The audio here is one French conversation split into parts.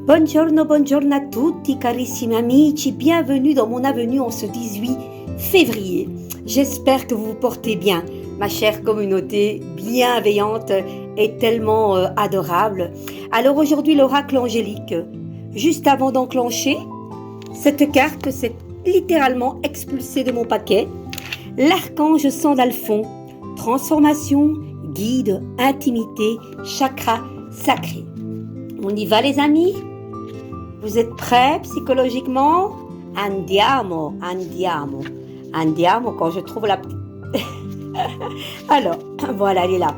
Buongiorno, buongiorno a tutti carissimi amici, bienvenue dans mon avenue en ce 18 février. J'espère que vous vous portez bien, ma chère communauté bienveillante et tellement adorable. Alors aujourd'hui l'oracle angélique, juste avant d'enclencher, cette carte s'est littéralement expulsée de mon paquet. L'archange Sandalphon, transformation, guide, intimité, chakra sacré. On y va les amis? Vous êtes prêts psychologiquement? Andiamo, andiamo, andiamo quand je trouve la petite... Alors, voilà, elle est là.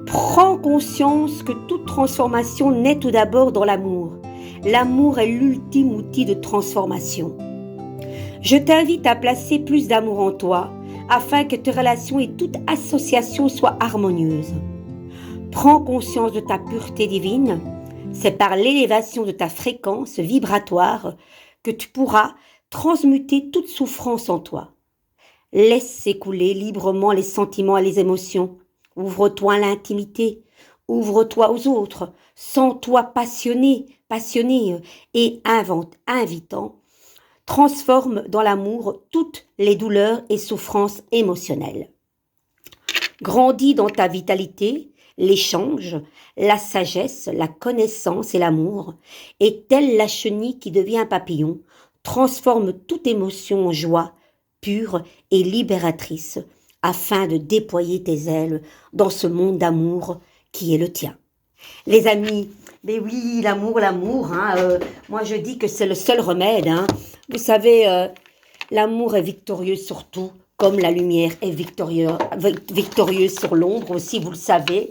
Prends conscience que toute transformation naît tout d'abord dans l'amour. L'amour est l'ultime outil de transformation. Je t'invite à placer plus d'amour en toi afin que tes relations et toute association soient harmonieuses. Prends conscience de ta pureté divine. C'est par l'élévation de ta fréquence vibratoire que tu pourras transmuter toute souffrance en toi. Laisse s'écouler librement les sentiments et les émotions. Ouvre-toi à l'intimité. Ouvre-toi aux autres. Sens-toi passionné et invitant. Transforme dans l'amour toutes les douleurs et souffrances émotionnelles. Grandis dans ta vitalité, l'échange, la sagesse, la connaissance et l'amour, et telle la chenille qui devient papillon, transforme toute émotion en joie, pure et libératrice, afin de déployer tes ailes dans ce monde d'amour qui est le tien. Les amis, mais oui, l'amour, moi je dis que c'est le seul remède. Vous savez, l'amour est victorieux sur tout, comme la lumière est victorieuse sur l'ombre aussi, vous le savez.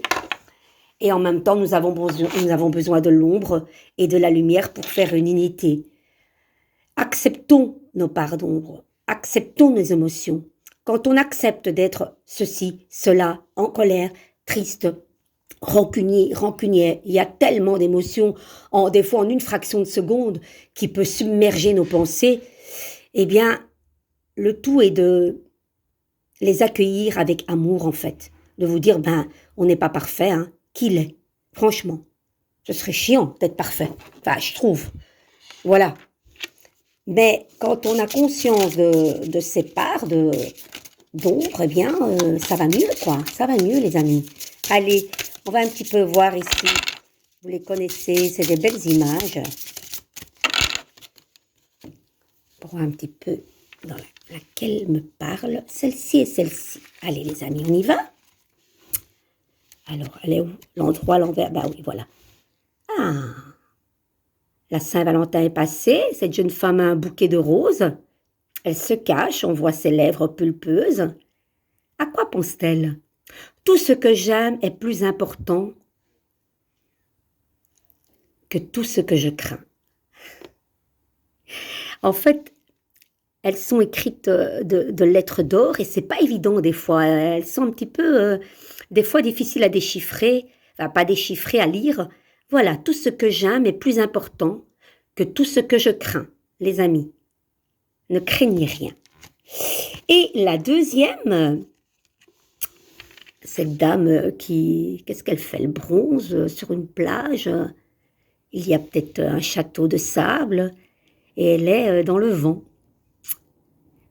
Et en même temps, nous avons besoin de l'ombre et de la lumière pour faire une unité. Acceptons nos parts d'ombre, acceptons nos émotions. Quand on accepte d'être ceci, cela, en colère, triste, rancunier, il y a tellement d'émotions, des fois en une fraction de seconde, qui peut submerger nos pensées. Eh bien, le tout est de les accueillir avec amour en fait. De vous dire, on n'est pas parfait, qu'il est. Franchement, ce serait chiant d'être parfait. Enfin, je trouve. Voilà. Mais quand on a conscience de ces parts d'ombre, eh bien, ça va mieux, quoi. Ça va mieux, les amis. Allez, on va un petit peu voir ici. Vous les connaissez, c'est des belles images. Pour voir un petit peu dans laquelle me parle celle-ci et celle-ci. Allez, les amis, on y va? Alors, elle est où? L'endroit, l'envers. Oui, voilà. La Saint-Valentin est passée. Cette jeune femme a un bouquet de roses. Elle se cache, on voit ses lèvres pulpeuses. À quoi pense-t-elle? Tout ce que j'aime est plus important que tout ce que je crains. En fait, elles sont écrites de lettres d'or et c'est pas évident des fois. Elles sont un petit peu, des fois, difficiles à déchiffrer, enfin pas déchiffrer, à lire. Voilà, tout ce que j'aime est plus important que tout ce que je crains, les amis. Ne craignez rien. Et la deuxième, cette dame qu'est-ce qu'elle fait? Elle bronze sur une plage. Il y a peut-être un château de sable et elle est dans le vent.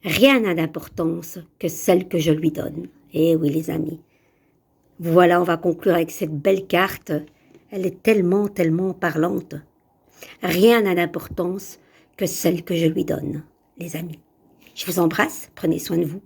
Rien n'a d'importance que celle que je lui donne. Eh oui, les amis. Voilà, on va conclure avec cette belle carte. Elle est tellement, tellement parlante. Rien n'a d'importance que celle que je lui donne, les amis. Je vous embrasse, prenez soin de vous.